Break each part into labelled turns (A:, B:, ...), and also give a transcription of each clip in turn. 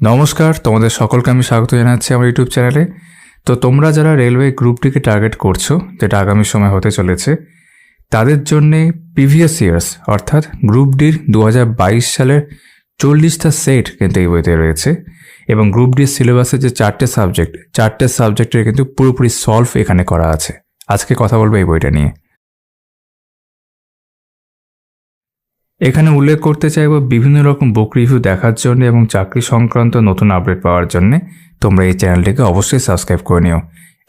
A: নমস্কার, তোমাদের সকলকে আমি স্বাগত জানাচ্ছি আমার ইউটিউব চ্যানেলে। তো তোমরা যারা রেলওয়ে গ্রুপটিকে টার্গেট করছো, যেটা আগামী সময় হতে চলেছে, তাদের জন্যে প্রিভিয়াস ইয়ার্স অর্থাৎ গ্রুপ ডির 2022 সালের 40টা সেট কিন্তু এই বইতে রয়েছে এবং গ্রুপ ডির সিলেবাসের যে চারটে সাবজেক্টের কিন্তু পুরোপুরি সলভ এখানে করা আছে। আজকে কথা বলবো এই বইটা নিয়ে। এখানে উল্লেখ করতে চাইব বিভিন্ন রকম বুক রিভিউ দেখার জন্য এবং চাকরি সংক্রান্ত নতুন আপডেট পাওয়ার জন্য তোমরা এই চ্যানেলটিকে অবশ্যই সাবস্ক্রাইব করে নিও।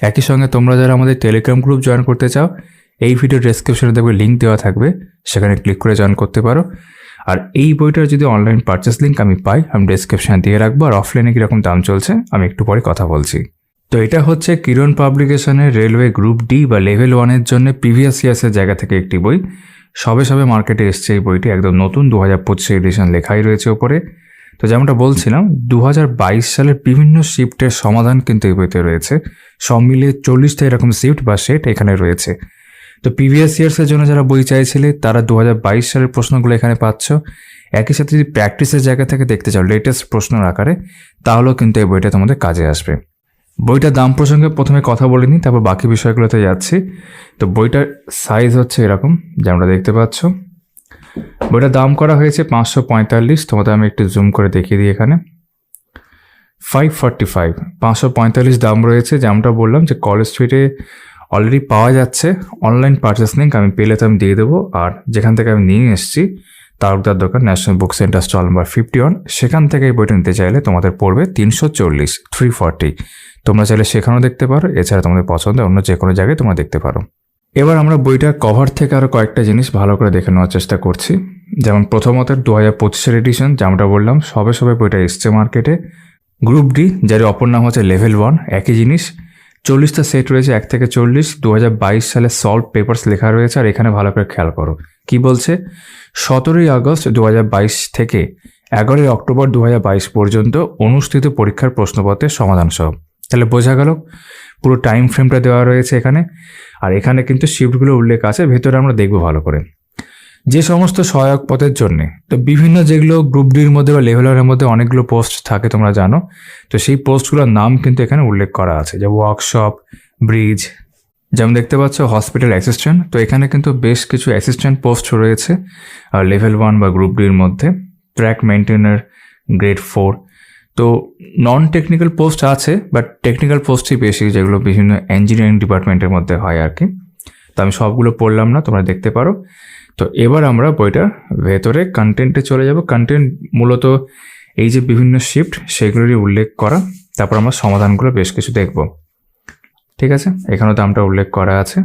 A: একই সঙ্গে তোমরা যারা আমাদের টেলিগ্রাম গ্রুপ জয়েন করতে চাও, এই ভিডিও ডেসক্রিপশনে দেখবে লিঙ্ক দেওয়া থাকবে, সেখানে ক্লিক করে জয়েন করতে পারো। আর এই বইটার যদি অনলাইন পারচেস লিঙ্ক আমি পাই, আমি ডেসক্রিপশনে দিয়ে রাখবো। আর অফলাইনে কীরকম দাম চলছে আমি একটু পরে কথা বলছি। তো এটা হচ্ছে কিরণ পাবলিকেশনের রেলওয়ে গ্রুপ ডি বা লেভেল 1-এর জন্য প্রিভিয়াস ইয়ার্সের জায়গা থেকে একটি বই। সবে মার্কেটে এসছে এই বইটি, একদম নতুন 2025 এডিশন লেখাই রয়েছে ওপরে। তো যেমনটা বলছিলাম, 2022 সালের বিভিন্ন শিফটের সমাধান কিন্তু এই বইতে রয়েছে। সব মিলিয়ে 40টা এরকম শিফট বা সেট এখানে রয়েছে। তো প্রিভিয়াস ইয়ার্সের জন্য যারা বই চাইছিলে তারা 2022 সালের প্রশ্নগুলো এখানে পাচ্ছ। একই সাথে যদি প্র্যাকটিসের জায়গা থেকে দেখতে চাও লেটেস্ট প্রশ্নের আকারে, তাহলেও কিন্তু এই বইটা তোমাদের কাজে আসবে। বইটার দাম প্রসঙ্গে প্রথমে কথা বলে নিই, তারপর বাকি বিষয়গুলোতে যাচ্ছি। তো বইটার সাইজ হচ্ছে এরকম, যেমনটা দেখতে পাচ্ছ। বইটার দাম করা হয়েছে 545। তোমাদের আমি একটু জুম করে দেখিয়ে দিই। এখানে 545 545 দাম রয়েছে। যেমনটা বললাম যে কলেজ স্ট্রিটে অলরেডি পাওয়া যাচ্ছে। অনলাইন পারচেস লিঙ্ক আমি পেলে তো আমি দিয়ে দেবো। আর যেখান থেকে আমি নিয়ে এসেছি তালুকদার দোকান, national book centre, stall number 51, সেখান থেকে এই বইটা নিতে চাইলে তোমাদের পড়বে 340। তোমরা চাইলে সেখানেও দেখতে পারো, এছাড়া তোমাদের পছন্দের অন্য যে কোনো জায়গায় তোমরা দেখতে পারো। এবার আমরা বইটার কভার থেকে আরও কয়েকটা জিনিস ভালো করে দেখে নেওয়ার চেষ্টা করছি। যেমন প্রথমত 2025 এডিশন, যেমনটা বললাম সবে বইটা এসছে মার্কেটে। গ্রুপ ডি, যার অপর নাম হচ্ছে লেভেল 1, একই জিনিস। 40টা সেট রয়েছে, 1 থেকে 40। 2022 সালে সলভ পেপার্স লেখা রয়েছে। আর এখানে ভালো করে খেয়াল করো কি বলছে। 17 আগস্ট 2022 থেকে 11 অক্টোবর 2022 পর্যন্ত অনুষ্ঠিত পরীক্ষার প্রশ্নপত্রের সমাধান সহ। তাহলে বোঝা গেল পুরো টাইম ফ্রেমটা দেওয়া রয়েছে এখানে। আর এখানে কিন্তু শিফটগুলো উল্লেখ আছে, ভেতরে আমরা দেখব ভালো করে। যে সমস্ত সহায়ক পদের জন্যে, তো বিভিন্ন যেগুলো গ্রুপ ডির মধ্যে বা লেভেলের মধ্যে অনেকগুলো পোস্ট থাকে তোমরা জানো, তো সেই পোস্টগুলোর নাম কিন্তু এখানে উল্লেখ করা আছে, যে ওয়ার্কশপ, ব্রিজ, যেমন দেখতে পাচ্ছ হসপিটাল অ্যাসিস্ট্যান্ট। তো এখানে কিন্তু বেশ কিছু অ্যাসিস্ট্যান্ট পোস্ট রয়েছে আর লেভেল 1 বা গ্রুপ ডির মধ্যে। Track maintainer grade 4। তো নন টেকনিক্যাল পোস্ট আছে, বাট টেকনিক্যাল পোস্টই বেশি, যেগুলো বিভিন্ন ইঞ্জিনিয়ারিং ডিপার্টমেন্টের মধ্যে হয় আর কি। তো আমি সবগুলো পড়লাম না, তোমরা দেখতে পারো। তো এবার আমরা বইটার ভেতরে কন্টেন্টে চলে যাব। কন্টেন্ট মূলত এই যে বিভিন্ন শিফট সেগুলোরই উল্লেখ করা, তারপর আমরা সমাধানগুলো বেশ কিছু দেখব। ঠিক আছে, এখানেও দামটা উল্লেখ করা আছে।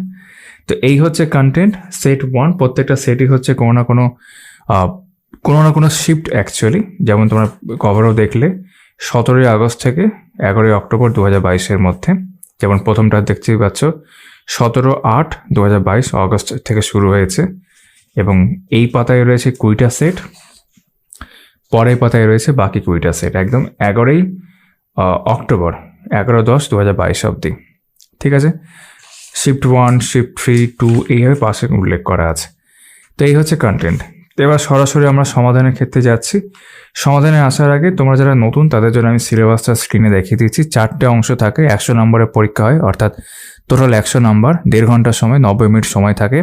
A: তো এই হচ্ছে কন্টেন্ট সেট 1। প্রত্যেকটা সেটই হচ্ছে কোনো না কোনো শিফট অ্যাকচুয়ালি। যেমন তোমরা কভারও দেখলে 17 আগস্ট থেকে 11 অক্টোবর 2022 মধ্যে। যেমন প্রথমটা দেখতেই পাচ্ছ 17/8/2022 অগস্ট থেকে শুরু হয়েছে এবং এই পাতায় রয়েছে 20টা সেট, পরের পাতায় রয়েছে বাকি 20টা সেট, একদম 11 অক্টোবর 11/10/2022 অবধি। ঠিক আছে, শিফট 1, শিফট 3, 2 এইভাবে পাশে উল্লেখ করা আছে। তো এই হচ্ছে কন্টেন্ট। এবার সরাসরি আমরা সমাধানের ক্ষেত্রে যাচ্ছি। সমাধানে আসার আগে তোমরা যারা নতুন তাদের জন্য আমি সিলেবাসটা স্ক্রিনে দেখিয়ে দিচ্ছি। 4টে অংশ থাকে, 100 নম্বরের পরীক্ষা হয়, অর্থাৎ টোটাল 100 নম্বর, 1.5 ঘন্টার সময়, 90 মিনিট সময় থাকে।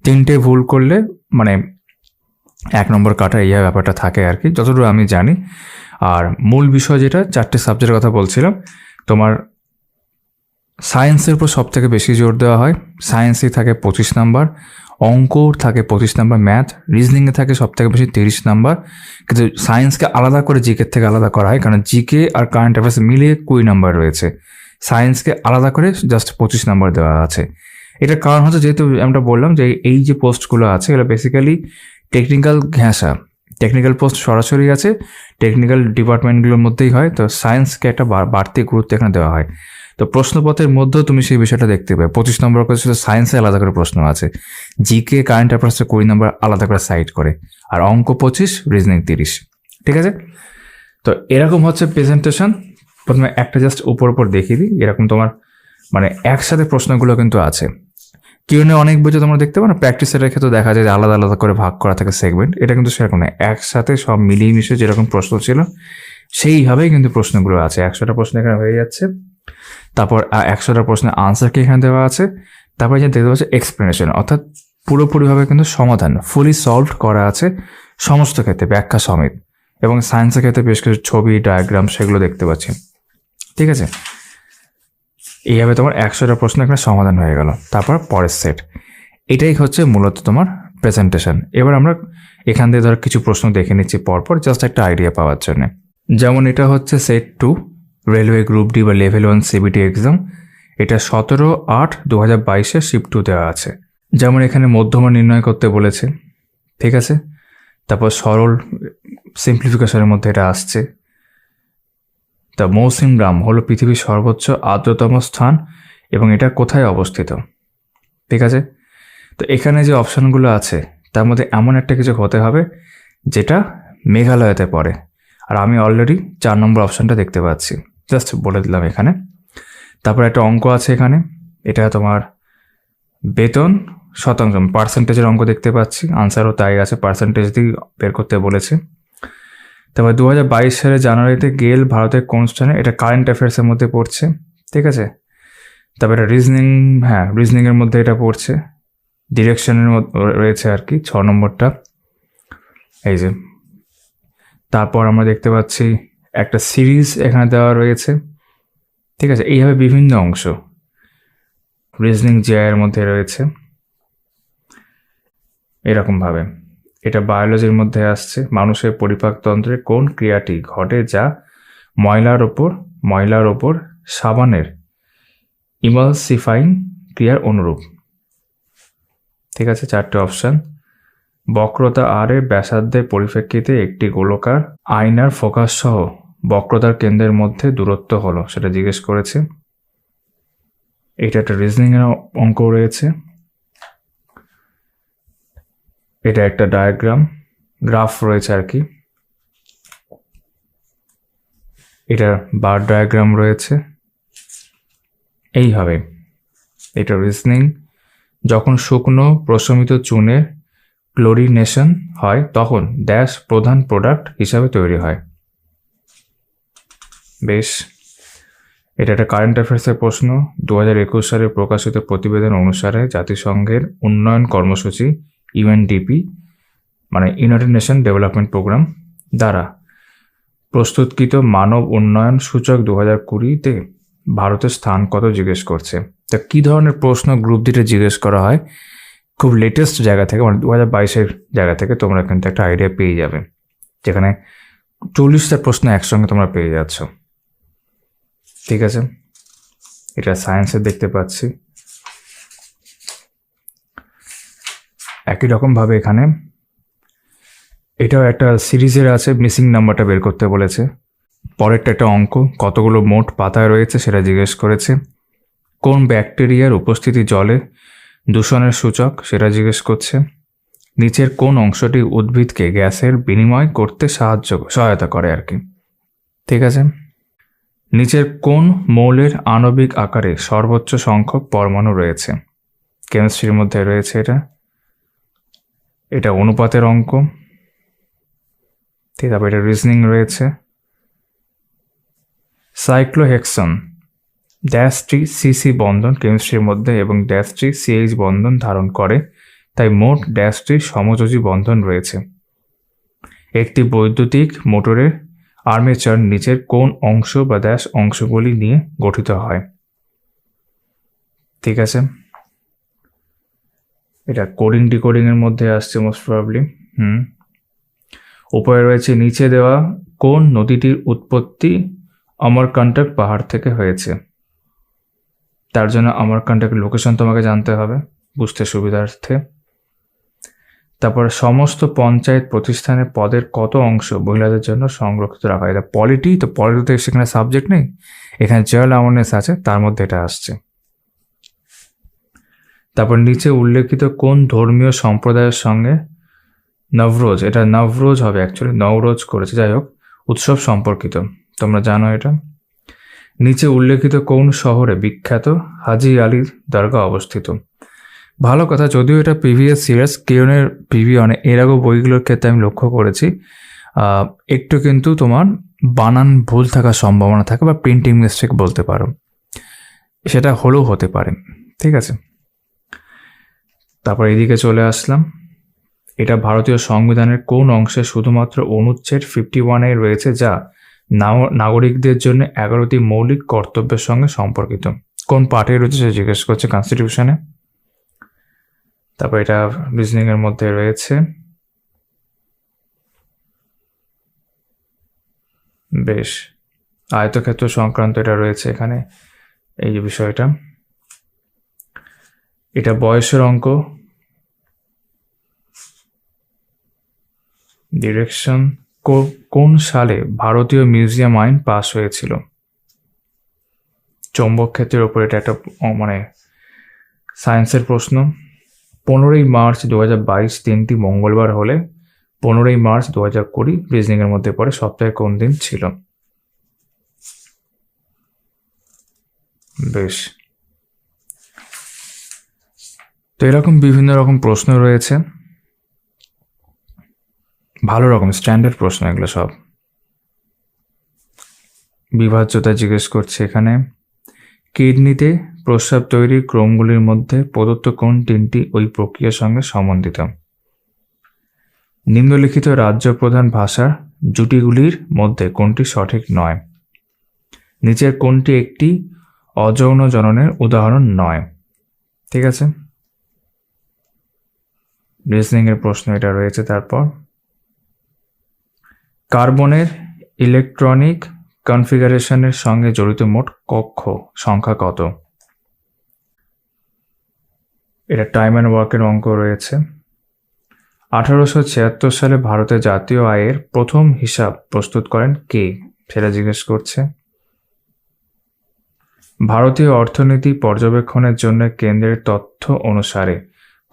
A: 3টে ভুল করলে মানে 1 নম্বর কাটা, এই ব্যাপারটা থাকে আর কি, যতটুকু আমি জানি। আর মূল বিষয় যেটা 4টে সাবজেক্টের কথা বলছিলাম, তোমার সায়েন্সের উপর সব থেকে বেশি জোর দেওয়া হয়। সায়েন্সে থাকে 25 নাম্বার, অঙ্ক থাকে 25 নাম্বার, ম্যাথ রিজনিংয়ে থাকে সব থেকে বেশি 30 নাম্বার। কিন্তু সায়েন্সকে আলাদা করে জিকে থেকে আলাদা করা হয়, কারণ জিকে আর কারেন্ট অ্যাফেয়ার্স মিলিয়ে 20 নাম্বার রয়েছে। সায়েন্সকে আলাদা করে জাস্ট 25 নাম্বার দেওয়া আছে। এটার কারণ হচ্ছে, যেহেতু আমরা বললাম যে এই যে পোস্টগুলো আছে এগুলো বেসিক্যালি টেকনিক্যাল ঘেঁষা, টেকনিক্যাল পোস্ট সরাসরি আছে, টেকনিক্যাল ডিপার্টমেন্টগুলোর মধ্যেই হয়। তো সায়েন্সকে একটা বাড়তি গুরুত্ব এখানে দেওয়া হয়। তো প্রশ্নপত্রের মধ্যেও তুমি সেই বিষয়টা দেখতে পাবে। 25 নম্বর করে শুধু সায়েন্সে আলাদা করে প্রশ্ন আছে, জিকে কারেন্ট অ্যাফেয়ার্সে 20 নম্বর আলাদা করে সাইড করে, আর অঙ্ক 25, রিজনিং 30। ঠিক আছে, তো এরকম হচ্ছে প্রেজেন্টেশন। প্রথমে একটা জাস্ট উপর দেখিয়ে দিই। এরকম তোমার মানে একসাথে প্রশ্নগুলো কিন্তু আছে। কিউএনএ অনেক বইতে তোমরা দেখতে পারো, প্র্যাকটিসের ক্ষেত্রে দেখা যায় যে আলাদা আলাদা করে ভাগ করা থাকে সেগমেন্ট। এটা কিন্তু সেরকম না, একসাথে সব মিলিয়ে মিশে যেরকম প্রশ্ন ছিল সেইভাবেই কিন্তু প্রশ্নগুলো আছে। 100টা প্রশ্ন এখানে হয়ে যাচ্ছে, তারপর 100টা প্রশ্নের আনসার কি এখানে দেওয়া আছে, তারপরে যে দেখতে পাচ্ছে এক্সপ্লেনেশন, অর্থাৎ পুরোপুরিভাবে কিন্তু সমাধান ফুলি সলভ করা আছে সমস্ত ক্ষেত্রে ব্যাখ্যা সমেত। এবং সায়েন্সের ক্ষেত্রে বেশ কিছু ছবি ডায়াগ্রাম সেগুলো দেখতে পাচ্ছি। ঠিক আছে, এইভাবে তোমার 100টা প্রশ্ন এখানে সমাধান হয়ে গেল। তারপর পরের সেট, এটাই হচ্ছে মূলত তোমার প্রেজেন্টেশন। এবার আমরা এখান থেকে ধর কিছু প্রশ্ন দেখে নিচ্ছি পরপর, জাস্ট একটা আইডিয়া পাওয়ার জন্য। যেমন এটা হচ্ছে সেট 2 রেলওয়ে গ্রুপ ডি বা লেভেল 1 সিবিটি এক্সাম। এটা 17/8/2022 শিফট 2 দেওয়া আছে। যেমন এখানে মধ্যমা নির্ণয় করতে বলেছে, ঠিক আছে। তারপর সরল সিম্পলিফিকেশনের মধ্যে এটা আসছে। তা মৌসিমরাম হলো পৃথিবীর সর্বোচ্চ আর্দ্রতম স্থান এবং এটা কোথায় অবস্থিত, ঠিক আছে। তো এখানে যে অপশানগুলো আছে তার মধ্যে এমন একটা কিছু হতে হবে যেটা মেঘালয়তে পড়ে, আর আমি অলরেডি 4 নম্বর অপশানটা দেখতে পাচ্ছি, জাস্ট বলে দিলাম এখানে। তারপর একটা অঙ্ক আছে এখানে, এটা তোমার বেতন শতাংশ পার্সেন্টেজের অঙ্ক দেখতে পাচ্ছি, আনসারও তাই আছে, পার্সেন্টেজ দিয়ে বের করতে বলেছে। তারপর 2022 সালের জানুয়ারিতে গেল ভারতের কোন স্থানে, এটা কারেন্ট অ্যাফেয়ার্সের মধ্যে পড়ছে, ঠিক আছে। তারপর এটা রিজনিং, হ্যাঁ রিজনিংয়ের মধ্যে এটা পড়ছে, ডিরেকশনের মধ্যে রয়েছে আর কি 6 নম্বরটা, এই যে। তারপর আমরা দেখতে পাচ্ছি একটা সিরিজ এখানে দেওয়া রয়েছে, ঠিক আছে। এইভাবে বিভিন্ন অংশ রিজনিং জিআই এর মধ্যে রয়েছে এরকমভাবে। এটা বায়োলজির মধ্যে আসছে, মানুষের পরিপাকতন্ত্রে কোন ক্রিয়াটি ঘটে যা ময়লার ওপর সাবানের ইমালসিফাইং ক্রিয়ার অনুরূপ, ঠিক আছে। 4টে অপশান। বক্রতা আর এর ব্যাসার্ধের পরিপ্রেক্ষিতে একটি গোলকার আয়নার ফোকাস সহ বক্রতার কেন্দ্রের মধ্যে দূরত্ব হলো, সেটা জিজ্ঞেস করেছে। এটা একটা রিজনিং এর অঙ্ক রয়েছে। এটা একটা ডায়াগ্রাম গ্রাফ রয়েছে আর কি, এটা বার ডায়াগ্রাম রয়েছে। এইভাবে এটা রিজনিং। যখন শুকনো প্রশমিত চুনের ক্লোরিনেশন হয় তখন ড্যাশ প্রধান প্রোডাক্ট হিসাবে তৈরি হয়। বেশ, এটা একটা কারেন্ট অ্যাফেয়ার্সের প্রশ্ন। 2021 সালে প্রকাশিত প্রতিবেদন অনুসারে জাতিসংঘের উন্নয়ন কর্মসূচি ইউএনডিপি মানে ইউনাইটেড নেশন ডেভেলপমেন্ট প্রোগ্রাম দ্বারা প্রস্তুতকৃত মানব উন্নয়ন সূচক 2020-তে ভারতের স্থান কত জিজ্ঞেস করছে। তা কী ধরনের প্রশ্ন গ্রুপ ডিতে জিজ্ঞেস করা হয়, খুব লেটেস্ট জায়গা থেকে মানে 2022-এর জায়গা থেকে তোমরা কিন্তু একটা আইডিয়া পেয়ে যাবে, যেখানে 40টা প্রশ্ন একসঙ্গে তোমরা পেয়ে যাচ্ছ, ঠিক আছে। এটা সায়েন্সের দেখতে পাচ্ছি। একই রকমভাবে এখানে এটাও একটা সিরিজের আছে, মিসিং নাম্বারটা বের করতে বলেছে। পরেরটা একটা অঙ্ক, কতগুলো মোট পাতায় রয়েছে সেটা জিজ্ঞেস করেছে। কোন ব্যাকটেরিয়ার উপস্থিতি জলে দূষণের সূচক সেটা জিজ্ঞেস করছে। নিচের কোন অংশটি উদ্ভিদকে গ্যাসের বিনিময় করতে সহায়তা করে আর কি, ঠিক আছে। নিচের কোন মৌলের আণবিক আকারে সর্বোচ্চ সংখ্যক পরমাণু রয়েছে, কেমিস্ট্রির মধ্যে রয়েছে এটা অনুপাতের অঙ্ক, ঠিক আছে। এটা রিজনিং রয়েছে। সাইক্লোহেক্সন ড্যাশটি সিসি বন্ধন কেমিস্ট্রির মধ্যে এবং ড্যাশটি সিএইচ বন্ধন ধারণ করে, তাই মোট ড্যাশটি সমযোজী বন্ধন রয়েছে। একটি বৈদ্যুতিক মোটরের আর্মেচার নিচের কোন অংশ বা ড্যাশ অংশগুলি নিয়ে গঠিত হয়, ঠিক আছে। এটা কোডিং ডিকোডিং এর মধ্যে আসছে মোস্ট প্রবাবলি। উপরে রয়েছে নিচে দেওয়া কোন নদীটির উৎপত্তি অমরকন্টক পাহাড় থেকে হয়েছে। তার জন্য অমরকন্টকের লোকেশন তোমাকে জানতে হবে বুঝতে সুবিধার্থে। তারপর সমস্ত পঞ্চায়েত প্রতিষ্ঠানের পদের কত অংশ মহিলাদের জন্য সংরক্ষিত রাখা হয়। এটা পলিটি, তো পলিটিতে সেখানে সাবজেক্ট নেই, এখানে জেনারেল অ্যাওয়ারনেস আছে, তার মধ্যে এটা আসছে। তারপর নিচে উল্লেখিত কোন ধর্মীয় সম্প্রদায়ের সঙ্গে নবরোজ, এটা নবরোজ হবে অ্যাকচুয়ালি, নবরোজ করেছে, যাই হোক উৎসব সম্পর্কিত, তোমরা জানো এটা। নিচে উল্লেখিত কোন শহরে বিখ্যাত হাজি আলীর দরগা অবস্থিত। ভালো কথা, যদিও এটা প্রিভিয়াস ইয়ার্স কেয়নের প্রিভিয়নে এর আগেও বইগুলোর ক্ষেত্রে আমি লক্ষ্য করেছি একটু কিন্তু তোমার বানান ভুল থাকার সম্ভাবনা থাকে বা প্রিন্টিং মিস্টেক বলতে পারো, সেটা হলেও হতে পারে। ঠিক আছে, তারপর এদিকে চলে আসলাম। এটা ভারতীয় সংবিধানের কোন অংশে শুধুমাত্র অনুচ্ছেদ 51 রয়েছে যা নাগরিকদের জন্য 11টি মৌলিক কর্তব্যের সঙ্গে সম্পর্কিত? কোন পার্টে রয়েছে সে জিজ্ঞেস করছে কনস্টিটিউশনে। তারপর এটা রিজনিং এর মধ্যে রয়েছে। বেশ, আয়তক্ষেত্র সংক্রান্ত এটা রয়েছে এখানে, এই যে বিষয়টা। এটা বয়সের অঙ্ক। ডিরেকশন। কোন সালে ভারতীয় মিউজিয়াম আইন পাস হয়েছিল? চৌম্বক ক্ষেত্রের ওপর এটা একটা মানে সায়েন্সের প্রশ্ন। 15ই মার্চ 2022 দিনটি মঙ্গলবার হলে 15ই মার্চ 2020 রিজনিং এর মধ্যে পড়ে সপ্তাহে কোন দিন ছিল? বেশ, তো এরকম বিভিন্ন রকম প্রশ্ন রয়েছে, ভালো রকম স্ট্যান্ডার্ড প্রশ্ন এগুলো সব। বিভাজ্যতা জিজ্ঞেস করছে এখানে। কিডনিতে প্রস্রাব তৈরির ক্রমগুলির মধ্যে প্রদত্ত কোন তিনটি ওই প্রক্রিয়ার সঙ্গে সম্বন্ধিত? নিম্নলিখিত রাজ্য প্রধান ভাষার জুটিগুলির মধ্যে কোনটি সঠিক নয়? নিচের কোনটি একটি অযৌন জননের উদাহরণ নয়? ঠিক আছে, রিজনিং এর প্রশ্ন এটা রয়েছে। তারপর কার্বনের ইলেকট্রনিক কনফিগারেশনের সঙ্গে জড়িত মোট কক্ষ সংখ্যা কত? এটা টাইম অ্যান্ড ওয়ার্কের অঙ্ক রয়েছে। 1876 সালে ভারতের জাতীয় আয়ের প্রথম হিসাব প্রস্তুত করেন কে? সেটা জিজ্ঞেস করছে। ভারতীয় অর্থনীতি পর্যবেক্ষণের জন্য কেন্দ্রের তথ্য অনুসারে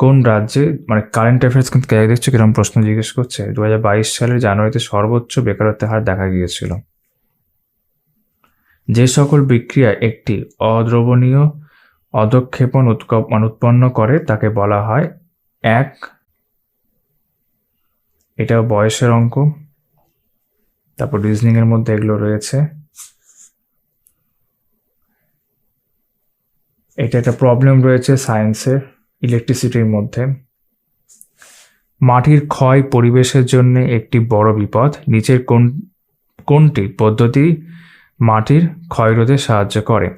A: কোন রাজ্যে, মানে কারেন্ট অ্যাফেয়ার্স কিন্তু কে দেখছো কিরকম প্রশ্ন জিজ্ঞেস করছে। 2022 সালের জানুয়ারিতে সর্বোচ্চ বেকারত্বের হার দেখা গিয়েছিল। যে সকল বিক্রিয়া একটি অদ্রবণীয় অধঃক্ষেপণ উৎপন্ন করে তাকে বলা হয় এক। এটা বয়সের অঙ্ক। তারপর রিজনিং এর মধ্যে এগুলো রয়েছে। এটা একটা প্রবলেম রয়েছে সায়েন্সের ইলেকট্রিসিটির মধ্যে। মাটির ক্ষয় পরিবেশের জন্য একটি বড় বিপদ। নিচের কোনটি পদ্ধতি মাটির ক্ষয়রোধে সাহায্য করে?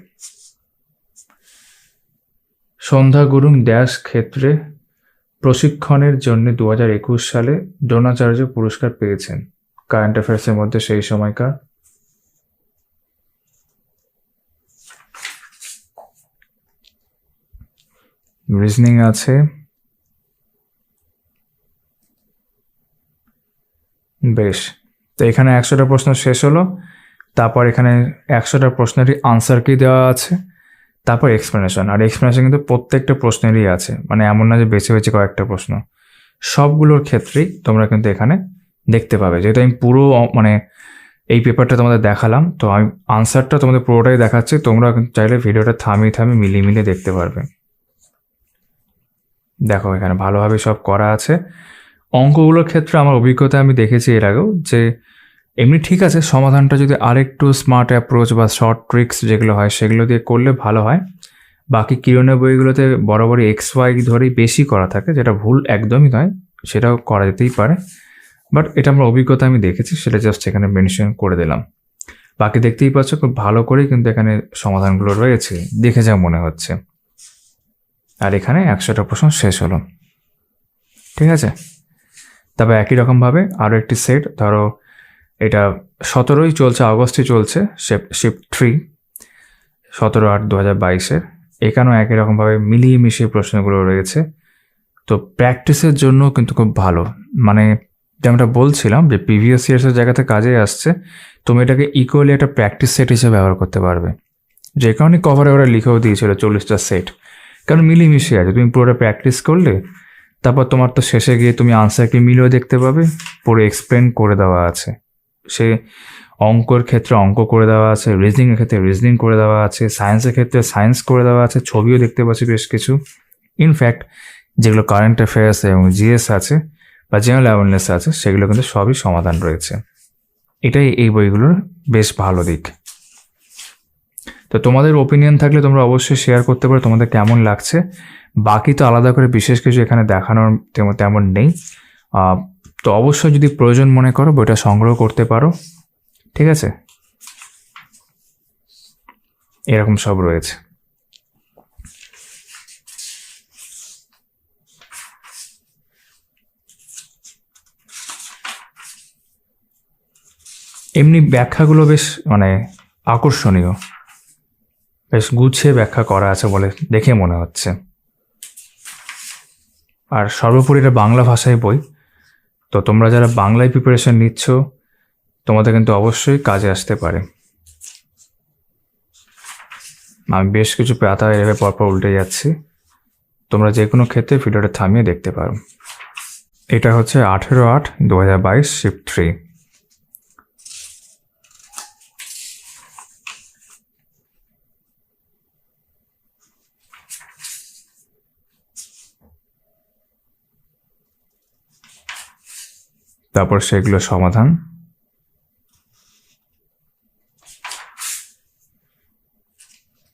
A: সন্ধ্যা গুরুং ড্যাশ ক্ষেত্রে প্রশিক্ষণের জন্য 2021 সালে দ্রোণাচার্য পুরস্কার পেয়েছেন। কারেন্ট অ্যাফেয়ার্সের মধ্যে সেই সময়কার। রিজনিং আছে। বেশ, তো এখানে 100টা প্রশ্ন শেষ হলো। তারপর এখানে 100টা প্রশ্নেরই আনসার কি দেওয়া আছে, তারপর এক্সপ্লেনেশন। আর এক্সপ্লেনেশন কিন্তু প্রত্যেকটা প্রশ্নেরই আছে, মানে এমন না যে বেছে বেছে কয়েকটা প্রশ্ন, সবগুলোর ক্ষেত্রেই তোমরা কিন্তু এখানে দেখতে পাবে। যেহেতু আমি পুরো মানে এই পেপারটা তোমাদের দেখালাম, তো আমি আনসারটা তোমাদের পুরোটাই দেখাচ্ছি। তোমরা চাইলে ভিডিওটা থামিয়ে মিলিয়ে দেখতে পারবে। দেখো এখানে ভালোভাবে সব করা আছে। অঙ্কগুলোর ক্ষেত্রে আমার অভিজ্ঞতা আমি দেখেছি এর আগেও যে এমনি ঠিক আছে, সমাধানটা যদি আরেকটু স্মার্ট অ্যাপ্রোচ বা শর্ট ট্রিক্স যেগুলো হয় সেগুলো দিয়ে করলে ভালো হয়। বাকি কিরণের বইগুলোতে বরাবরই XY ধরেই বেশি করা থাকে, যেটা ভুল একদমই নয়, সেটাও করা যেতেই পারে। বাট এটা আমার অভিজ্ঞতা আমি দেখেছি, সেটা জাস্ট এখানে মেনশন করে দিলাম। বাকি দেখতেই পাচ্ছ খুব ভালো করেই কিন্তু এখানে সমাধানগুলো রয়েছে, দেখে যা মনে হচ্ছে। আর এখানে 100টা প্রশ্ন শেষ হলো। ঠিক আছে, তবে একই রকমভাবে আরও একটি সেট, ধরো এটা 17ই চলছে, আগস্টে চলছে, শিফট 3, 17/8/2022। এখানেও একই রকমভাবে মিলিয়ে মিশিয়ে প্রশ্নগুলো রয়েছে। তো প্র্যাকটিসের জন্য কিন্তু খুব ভালো, মানে যেমনটা বলছিলাম যে প্রিভিয়াস ইয়ার্সের জায়গাতে কাজে আসছে, তুমি এটাকে ইকুয়ালি একটা প্র্যাকটিস সেট হিসেবে ব্যবহার করতে পারবে। যে কারণে কভারে ওরা লিখেও দিয়েছিল 40টা সেট, কারণ মিলিয়ে মিশিয়ে আছে। তুমি পুরোটা প্র্যাকটিস করলে তারপর তোমার তো শেষে গিয়ে তুমি আনসারকে মিলিয়েও দেখতে পাবে, পুরো এক্সপ্লেন করে দেওয়া আছে। সে অঙ্কর ক্ষেত্রে অঙ্ক করে দেওয়া আছে, রিজনিংয়ের ক্ষেত্রে রিজনিং করে দেওয়া আছে, সায়েন্সের ক্ষেত্রে সায়েন্স করে দেওয়া আছে, ছবিও দেখতে পাচ্ছি বেশ কিছু। ইনফ্যাক্ট যেগুলো কারেন্ট অ্যাফেয়ার্স এবং জিএস আছে বা জেনারেল অ্যাওয়ারনেস আছে, সেগুলো কিন্তু সবই সমাধান রয়েছে। এটাই এই বইগুলোর বেশ ভালো দিক। তো তোমাদের ওপিনিয়ন থাকলে তোমরা অবশ্যই শেয়ার করতে পারো তোমাদের কেমন লাগছে। বাকি তো আলাদা করে বিশেষ কিছু এখানে দেখানোর তেমন নেই। তো অবশ্যই যদি প্রয়োজন মনে করো বইটা সংগ্রহ করতে পারো, ঠিক আছে। এরকম সব রয়েছে। এমনি ব্যাখ্যাগুলো বেশ মানে আকর্ষণীয়, বেশ গুছিয়ে ব্যাখ্যা করা আছে বলে দেখে মনে হচ্ছে। আর সর্বোপরি এটা বাংলা ভাষায় বই, তো তোমরা যারা বাংলায় প্রিপারেশন নিচ্ছ তোমাদের কিন্তু অবশ্যই কাজে আসতে পারে। আমি বেশ কিছু পাতা এভাবে পরপর উল্টে যাচ্ছি, তোমরা যে কোনো ক্ষেত্রে ভিডিওটা থামিয়ে দেখতে পারো। এটা হচ্ছে 18/8/2022 শিফট 3। তারপর সেগুলো সমাধান।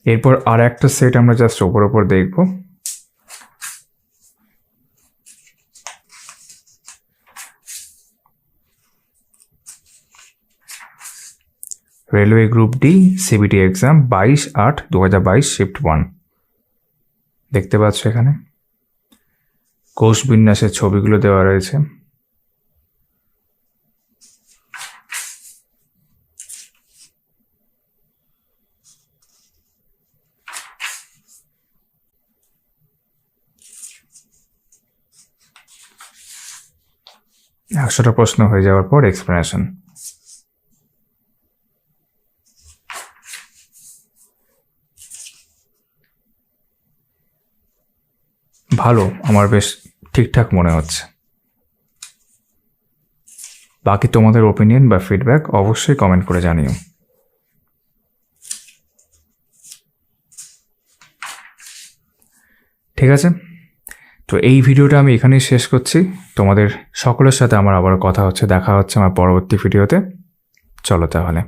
A: এরপর আর একটা সেট আমরা জাস্ট ওপর দেখব। Railway group D CBT exam 22/8/2022 shift 1 দেখতে পাচ্ছ। এখানে কোষ বিন্যাসের ছবিগুলো দেওয়া রয়েছে। একশোটা প্রশ্ন হয়ে যাওয়ার পর এক্সপ্লেনেশন। ভালো, আমার বেশ ঠিকঠাক মনে হচ্ছে। বাকি তোমাদের ওপিনিয়ন বা ফিডব্যাক অবশ্যই কমেন্ট করে জানিও। ঠিক আছে, তো এই ভিডিওটা আমি এখানেই শেষ করছি। তোমাদের সকলের সাথে আমার আবার কথা হচ্ছে, দেখা হচ্ছে আমার পরবর্তী ভিডিওতে। চলো তাহলে।